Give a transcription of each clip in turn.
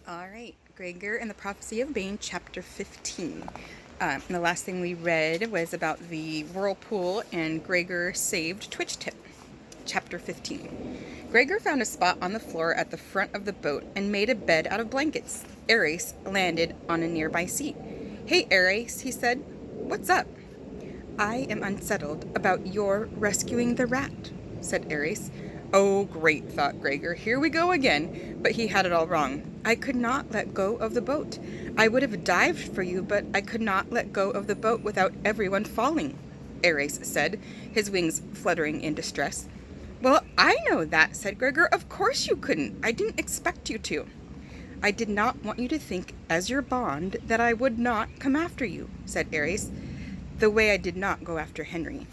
All right, Gregor and the Prophecy of Bane, Chapter 15. And the last thing we read was about the whirlpool, and Gregor saved Twitch Tip. Chapter 15. Gregor found a spot on the floor at the front of the boat and made a bed out of blankets. Ares landed on a nearby seat. "Hey, Ares," he said. "What's up?" "I am unsettled about your rescuing the rat," said Ares. Oh, great, thought Gregor. Here we go again. But he had it all wrong. "I could not let go of the boat. I would have dived for you, but I could not let go of the boat without everyone falling," Ares said, his wings fluttering in distress. "Well, I know that," said Gregor. "Of course you couldn't. I didn't expect you to." "I did not want you to think, as your bond, that I would not come after you," said Ares, "the way I did not go after Henry."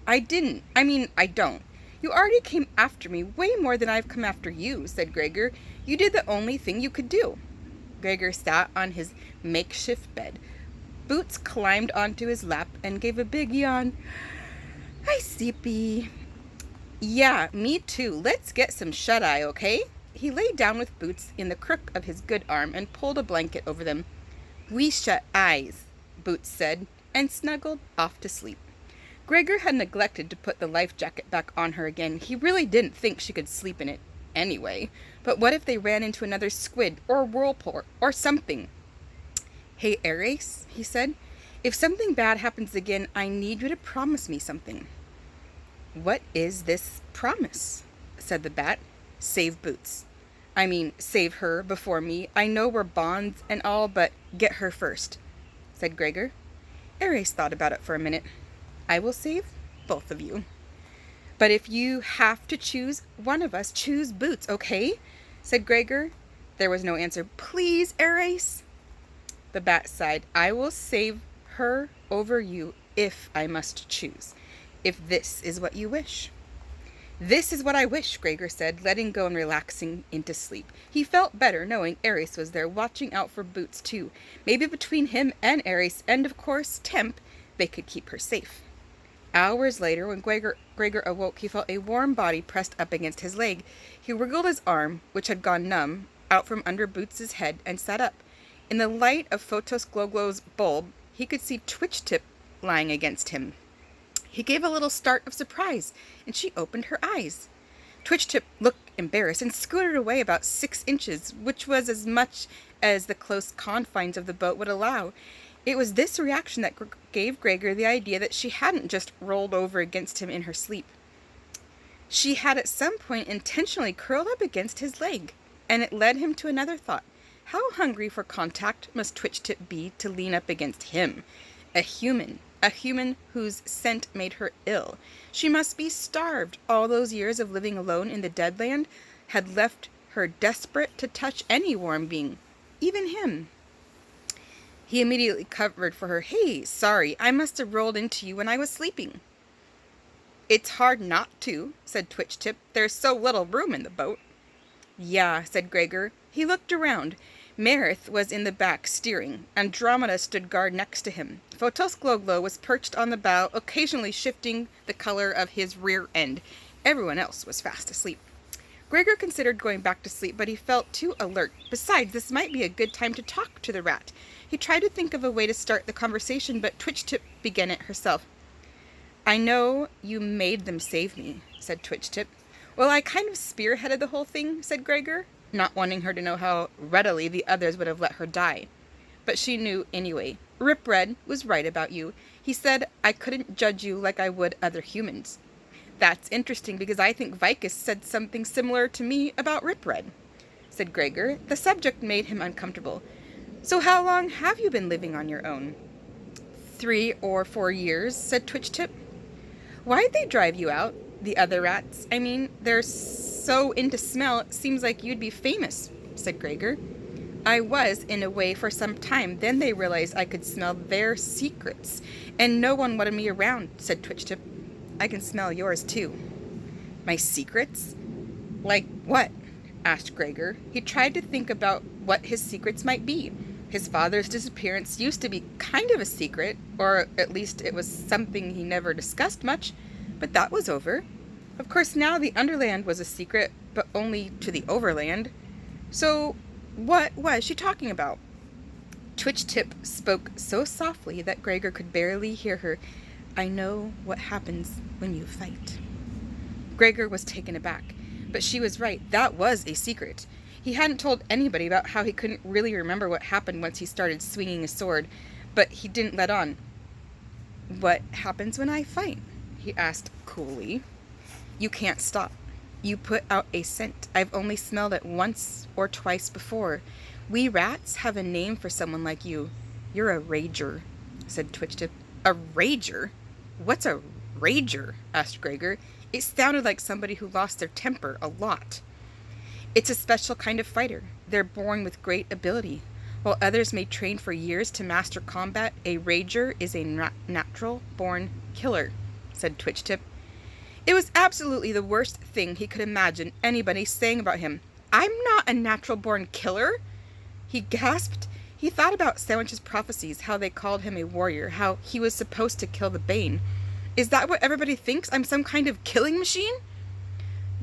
I don't. You already came after me way more than I've come after you," said Gregor. "You did the only thing you could do." Gregor sat on his makeshift bed. Boots climbed onto his lap and gave a big yawn. "Hi, sleepy." "Yeah, me too. Let's get some shut-eye, okay?" He lay down with Boots in the crook of his good arm and pulled a blanket over them. "We shut eyes," Boots said, and snuggled off to sleep. Gregor had neglected to put the life jacket back on her again. He really didn't think she could sleep in it anyway. But what if they ran into another squid or whirlpool or something? "Hey, Ares," he said, "if something bad happens again, I need you to promise me something." "What is this promise?" said the bat. "Save Boots. Save her before me. I know we're bonds and all, but get her first," said Gregor. Ares thought about it for a minute. "I will save both of you. But if you have to choose one of us, choose Boots, okay?" said Gregor. There was no answer. "Please, Ares." The bat sighed. "I will save her over you if I must choose. If this is what you wish." "This is what I wish," Gregor said, letting go and relaxing into sleep. He felt better knowing Ares was there, watching out for Boots too. Maybe between him and Ares, and of course Temp, they could keep her safe. Hours later, when Gregor awoke, he felt a warm body pressed up against his leg. He wriggled his arm, which had gone numb, out from under Boots's head and sat up. In the light of Photos Gloglow's bulb, he could see Twitch Tip lying against him. He gave a little start of surprise, and she opened her eyes. Twitch Tip looked embarrassed and scooted away about 6 inches, which was as much as the close confines of the boat would allow. It was this reaction that gave Gregor the idea that she hadn't just rolled over against him in her sleep. She had at some point intentionally curled up against his leg, and it led him to another thought. How hungry for contact must Twitch Tip be to lean up against him? A human whose scent made her ill. She must be starved. All those years of living alone in the Deadland had left her desperate to touch any warm being, even him. He immediately covered for her. "Hey, sorry, I must have rolled into you when I was sleeping." "It's hard not to," said Twitch Tip. "There's so little room in the boat." "Yeah," said Gregor. He looked around. Marith was in the back, steering. Andromeda stood guard next to him. Photos Gloglow was perched on the bow, occasionally shifting the color of his rear end. Everyone else was fast asleep. Gregor considered going back to sleep, but he felt too alert. Besides, this might be a good time to talk to the rat. He tried to think of a way to start the conversation, but Twitch Tip began it herself. "I know you made them save me," said Twitch Tip. "Well, I kind of spearheaded the whole thing," said Gregor, not wanting her to know how readily the others would have let her die. But she knew anyway. "Rip Red was right about you. He said I couldn't judge you like I would other humans." "That's interesting, because I think Vicus said something similar to me about Rip Red," said Gregor. The subject made him uncomfortable. "So how long have you been living on your own?" 3 or 4 years, said Twitch Tip. "Why'd they drive you out? The other rats, they're so into smell, it seems like you'd be famous," said Gregor. "I was, in a way, for some time. Then they realized I could smell their secrets, and no one wanted me around," said Twitch Tip. "I can smell yours, too." "My secrets? Like what?" asked Gregor. He tried to think about what his secrets might be. His father's disappearance used to be kind of a secret, or at least it was something he never discussed much, but that was over. Of course, now the Underland was a secret, but only to the Overland. So What was she talking about? Twitch Tip spoke so softly that Gregor could barely hear her. I know what happens when you fight. Gregor was taken aback, but she was right. That was a secret. He hadn't told anybody about how he couldn't really remember what happened once he started swinging a sword, but he didn't let on. What happens when I fight? He asked coolly. You can't stop. You put out a scent. I've only smelled it once or twice before. We rats have a name for someone like you. You're a rager, said Twitchtip. A rager? What's a rager? Asked Gregor. It sounded like somebody who lost their temper a lot. It's a special kind of fighter. They're born with great ability. While others may train for years to master combat, a rager is a natural-born killer, said Twitchtip. It was absolutely the worst thing he could imagine anybody saying about him. I'm not a natural-born killer, he gasped. He thought about Sandwich's prophecies, how they called him a warrior, how he was supposed to kill the Bane. Is that what everybody thinks? I'm some kind of killing machine?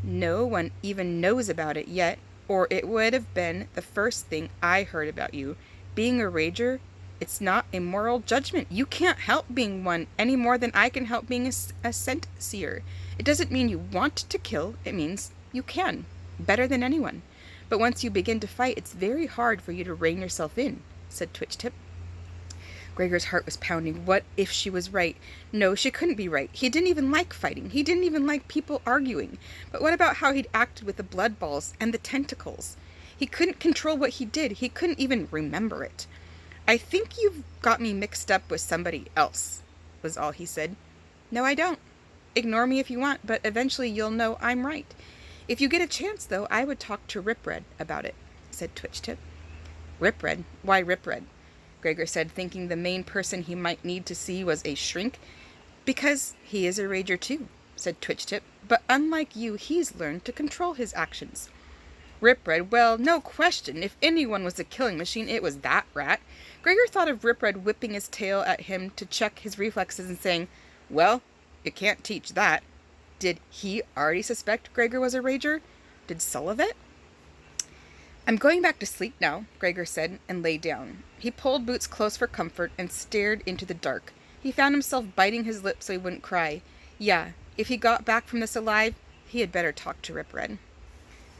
No one even knows about it yet, or it would have been the first thing I heard about you. Being a rager, it's not a moral judgment. You can't help being one any more than I can help being a scent seer. It doesn't mean you want to kill, it means you can, better than anyone. But once you begin to fight, it's very hard for you to rein yourself in, said Twitchtip. Gregor's heart was pounding. What if she was right? No, she couldn't be right. He didn't even like fighting. He didn't even like people arguing. But what about how he'd acted with the blood balls and the tentacles? He couldn't control what he did. He couldn't even remember it. I think you've got me mixed up with somebody else, was all he said. No, I don't. Ignore me if you want, but eventually you'll know I'm right. If you get a chance, though, I would talk to Ripred about it, said Twitchtip. Ripred? Why Ripred? Gregor said, thinking the main person he might need to see was a shrink. Because he is a rager too, said Twitchtip, but unlike you, he's learned to control his actions. Ripred, well, no question, if anyone was a killing machine, it was that rat. Gregor thought of Ripred whipping his tail at him to check his reflexes and saying, well, you can't teach that. Did he already suspect Gregor was a rager? Did Sullivan? I'm going back to sleep now, Gregor said, and lay down. He pulled Boots close for comfort and stared into the dark. He found himself biting his lip so he wouldn't cry. Yeah, if he got back from this alive, he had better talk to Ripred.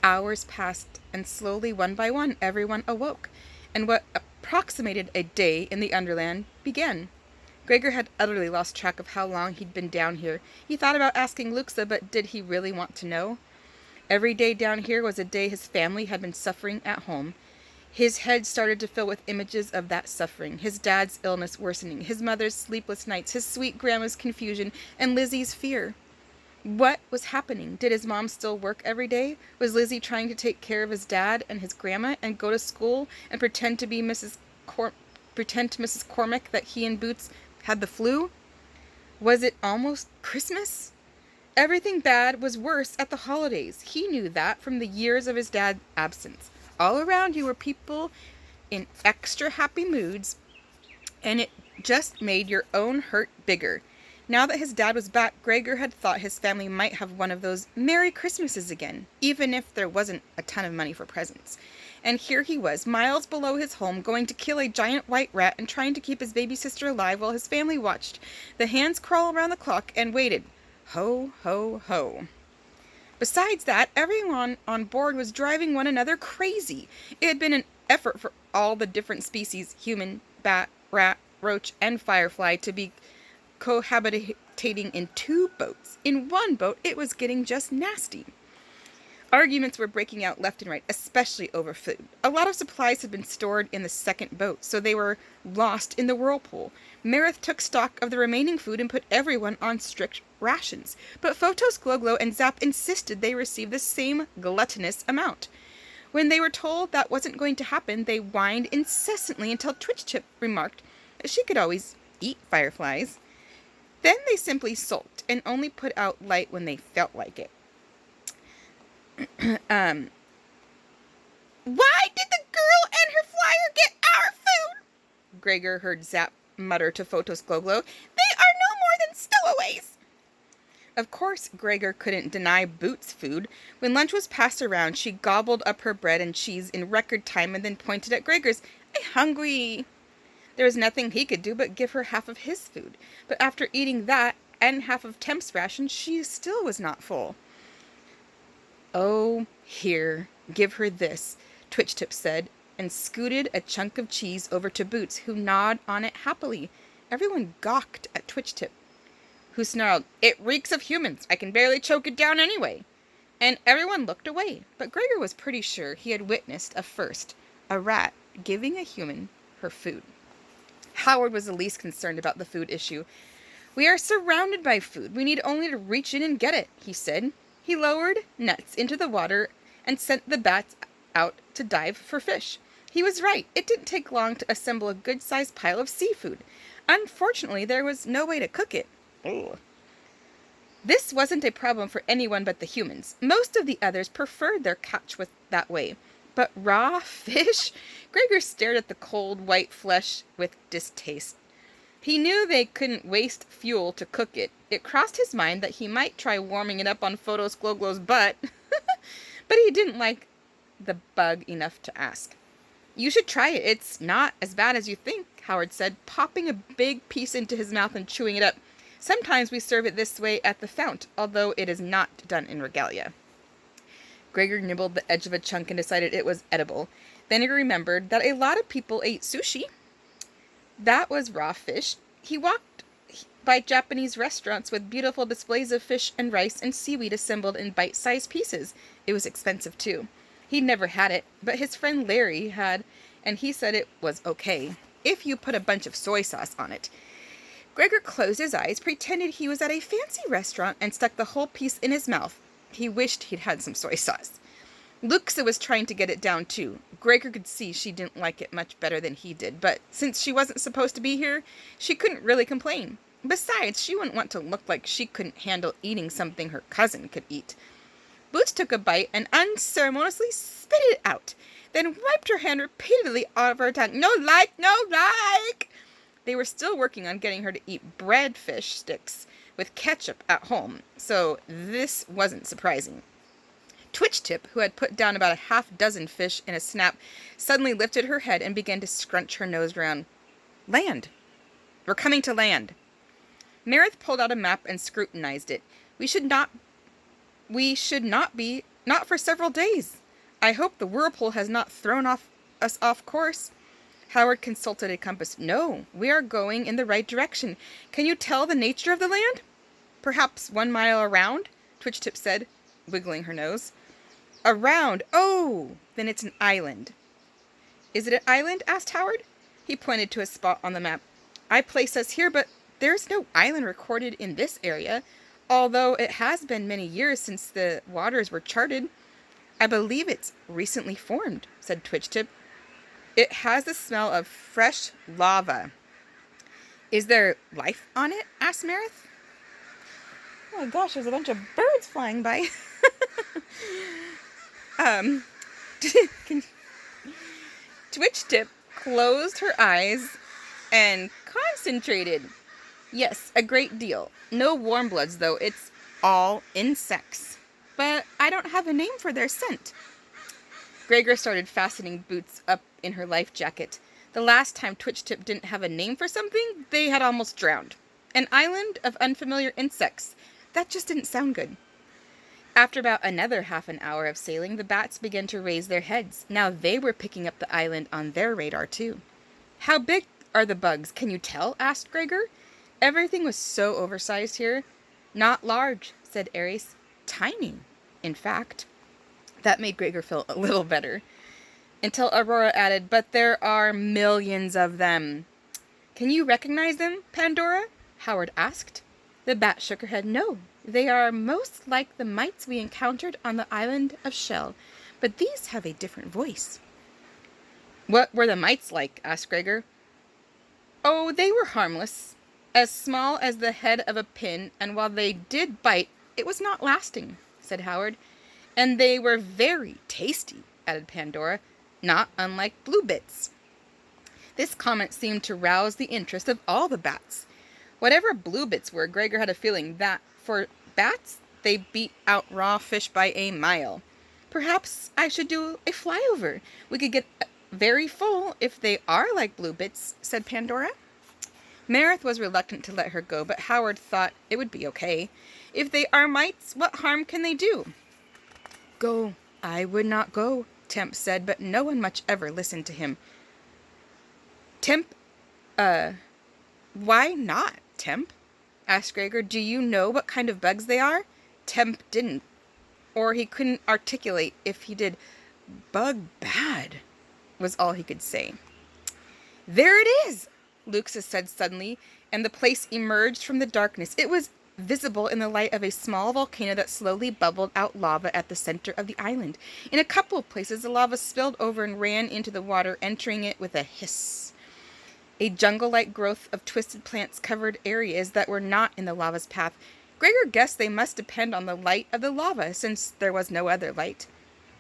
Hours passed, and slowly, one by one, everyone awoke, and what approximated a day in the Underland began. Gregor had utterly lost track of how long he'd been down here. He thought about asking Luxa, but did he really want to know? Every day down here was a day his family had been suffering at home. His head started to fill with images of that suffering, his dad's illness worsening, his mother's sleepless nights, his sweet grandma's confusion, and Lizzie's fear. What was happening? Did his mom still work every day? Was Lizzie trying to take care of his dad and his grandma and go to school and pretend to Mrs. Cormack that he and Boots had the flu? Was it almost Christmas? Everything bad was worse at the holidays. He knew that from the years of his dad's absence. All around you were people in extra happy moods, and it just made your own hurt bigger. Now that his dad was back, Gregor had thought his family might have one of those Merry Christmases again, even if there wasn't a ton of money for presents. And here he was, miles below his home, going to kill a giant white rat and trying to keep his baby sister alive while his family watched the hands crawl around the clock and waited. Ho, ho, ho. Besides that, everyone on board was driving one another crazy. It had been an effort for all the different species, human, bat, rat, roach, and firefly, to be cohabitating in two boats. In one boat, it was getting just nasty. Arguments were breaking out left and right, especially over food. A lot of supplies had been stored in the second boat, so they were lost in the whirlpool. Marith took stock of the remaining food and put everyone on strict rations. But Photos, Gloglo, and Zap insisted they receive the same gluttonous amount. When they were told that wasn't going to happen, they whined incessantly until Twitchtip remarked that she could always eat fireflies. Then they simply sulked and only put out light when they felt like it. Why did the girl and her flyer get our food? Gregor heard Zap mutter to Photos Gloglo. They are no more than stowaways. Of course, Gregor couldn't deny Boots food. When lunch was passed around, she gobbled up her bread and cheese in record time and then pointed at Gregor's. "I'm hungry." There was nothing he could do but give her half of his food. But after eating that and half of Temp's ration, she still was not full. "Oh, here, give her this," Twitch-Tip said, and scooted a chunk of cheese over to Boots, who gnawed on it happily. Everyone gawked at Twitch-Tip, who snarled, "It reeks of humans. I can barely choke it down anyway." And everyone looked away, but Gregor was pretty sure he had witnessed a first, a rat giving a human her food. Howard was the least concerned about the food issue. "We are surrounded by food. We need only to reach in and get it," he said. He lowered nets into the water and sent the bats out to dive for fish. He was right. It didn't take long to assemble a good-sized pile of seafood. Unfortunately, there was no way to cook it. Ugh. This wasn't a problem for anyone but the humans. Most of the others preferred their catch that way. But raw fish? Gregor stared at the cold, white flesh with distaste. He knew they couldn't waste fuel to cook it. It crossed his mind that he might try warming it up on Photos Gloglow's butt. But he didn't like the bug enough to ask. "You should try it. It's not as bad as you think," Howard said, popping a big piece into his mouth and chewing it up. "Sometimes we serve it this way at the fount, although it is not done in Regalia." Gregor nibbled the edge of a chunk and decided it was edible. Then he remembered that a lot of people ate sushi. That was raw fish. He walked by Japanese restaurants with beautiful displays of fish and rice and seaweed assembled in bite-sized pieces. It was expensive, too. He'd never had it, but his friend Larry had, and he said it was okay, if you put a bunch of soy sauce on it. Gregor closed his eyes, pretended he was at a fancy restaurant, and stuck the whole piece in his mouth. He wished he'd had some soy sauce. Luxa was trying to get it down, too. Gregor could see she didn't like it much better than he did, but since she wasn't supposed to be here, she couldn't really complain. Besides, she wouldn't want to look like she couldn't handle eating something her cousin could eat. Boots took a bite and unceremoniously spit it out, then wiped her hand repeatedly out of her tongue. "No like, no like!" They were still working on getting her to eat bread fish sticks with ketchup at home, so this wasn't surprising. Twitch-Tip, who had put down about a half-dozen fish in a snap, suddenly lifted her head and began to scrunch her nose around. "Land! We're coming to land." Meredith pulled out a map and scrutinized it. We should not be, not for several days. I hope the whirlpool has not thrown us off course." Howard consulted a compass. "No, we are going in the right direction. Can you tell the nature of the land?" "Perhaps 1 mile around," Twitch-Tip said, wiggling her nose. "Around? Oh, then it's an island." "Is it an island?" asked Howard. He pointed to a spot on the map. "I place us here, but there's no island recorded in this area, although it has been many years since the waters were charted." "I believe it's recently formed," said Twitch-Tip. "It has the smell of fresh lava." "Is there life on it?" asked Meredith. Oh my gosh, there's a bunch of birds flying by. Twitch-Tip closed her eyes and concentrated. "Yes, a great deal. No warm bloods, though. It's all insects. But I don't have a name for their scent." Gregor started fastening Boots up in her life jacket. The last time Twitch-Tip didn't have a name for something, they had almost drowned. An island of unfamiliar insects. That just didn't sound good. After about another half an hour of sailing, the bats began to raise their heads. Now they were picking up the island on their radar, too. "How big are the bugs? Can you tell?" asked Gregor. Everything was so oversized here. "Not large," said Ares. "Tiny, in fact." That made Gregor feel a little better. Until Aurora added, "But there are millions of them." "Can you recognize them, Pandora?" Howard asked. The bat shook her head. "No, they are most like the mites we encountered on the island of Shell, but these have a different voice." "What were the mites like?" asked Gregor. "Oh, they were harmless, as small as the head of a pin, and while they did bite, it was not lasting," said Howard. "And they were very tasty," added Pandora, "not unlike blue bits." This comment seemed to rouse the interest of all the bats. Whatever blue bits were, Gregor had a feeling that for bats, they beat out raw fish by a mile. Perhaps I should do a flyover. We could get very full if they are like blue bits, said Pandora. Meredith was reluctant to let her go, but Howard thought it would be okay. If they are mites, what harm can they do? Go. I would not go, Temp said, but no one much ever listened to him. Temp, why not, Temp? Asked Gregor. Do you know what kind of bugs they are? Temp didn't, or he couldn't articulate. If he did, bug bad, was all he could say. There it is, Luxus said suddenly, and the place emerged from the darkness. It was visible in the light of a small volcano that slowly bubbled out lava at the center of the island. In a couple of places, the lava spilled over and ran into the water, entering it with a hiss. A jungle-like growth of twisted plants covered areas that were not in the lava's path. Gregor guessed they must depend on the light of the lava, since there was no other light.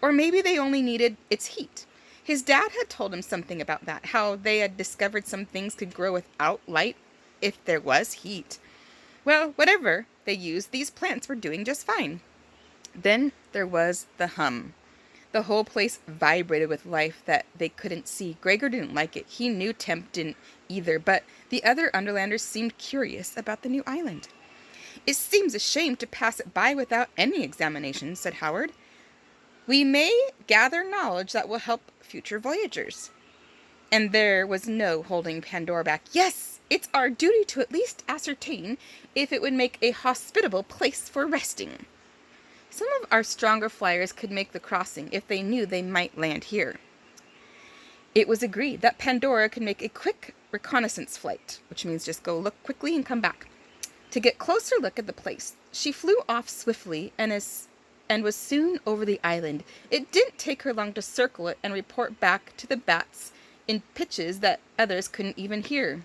Or maybe they only needed its heat. His dad had told him something about that, how they had discovered some things could grow without light if there was heat. Well, whatever they used, these plants were doing just fine. Then there was the hum. The whole place vibrated with life that they couldn't see. Gregor didn't like it. He knew Temp didn't either, but the other Underlanders seemed curious about the new island. It seems a shame to pass it by without any examination, said Howard. We may gather knowledge that will help future voyagers. And there was no holding Pandora back. Yes, it's our duty to at least ascertain if it would make a hospitable place for resting. Some of our stronger flyers could make the crossing if they knew they might land here. It was agreed that Pandora could make a quick reconnaissance flight, which means just go look quickly and come back. To get closer look at the place, she flew off swiftly and was soon over the island. It didn't take her long to circle it and report back to the bats in pitches that others couldn't even hear.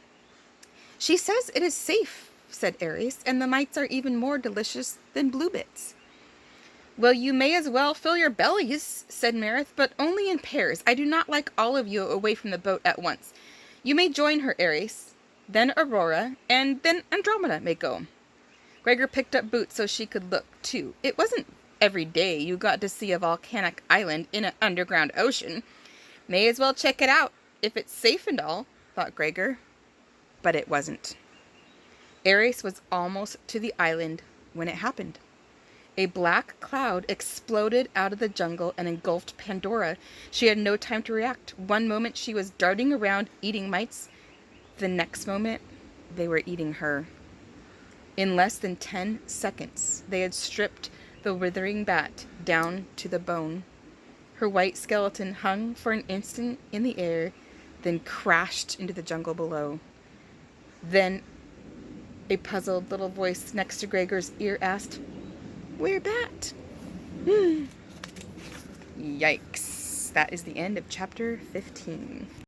She says it is safe, said Aries, and the mites are even more delicious than blue bits. Well, you may as well fill your bellies, said Meredith, but only in pairs. I do not like all of you away from the boat at once. You may join her, Aries, then Aurora, and then Andromeda may go. Gregor picked up Boots so she could look, too. It wasn't every day you got to see a volcanic island in an underground ocean. May as well check it out, if it's safe and all, thought Gregor. But it wasn't. Aries was almost to the island when it happened. A black cloud exploded out of the jungle and engulfed Pandora. She had no time to react. One moment she was darting around eating mites. The next moment, they were eating her. In less than 10 seconds, they had stripped the withering bat down to the bone. Her white skeleton hung for an instant in the air, then crashed into the jungle below. Then a puzzled little voice next to Gregor's ear asked, "Where bat?" Yikes. That is the end of chapter 15.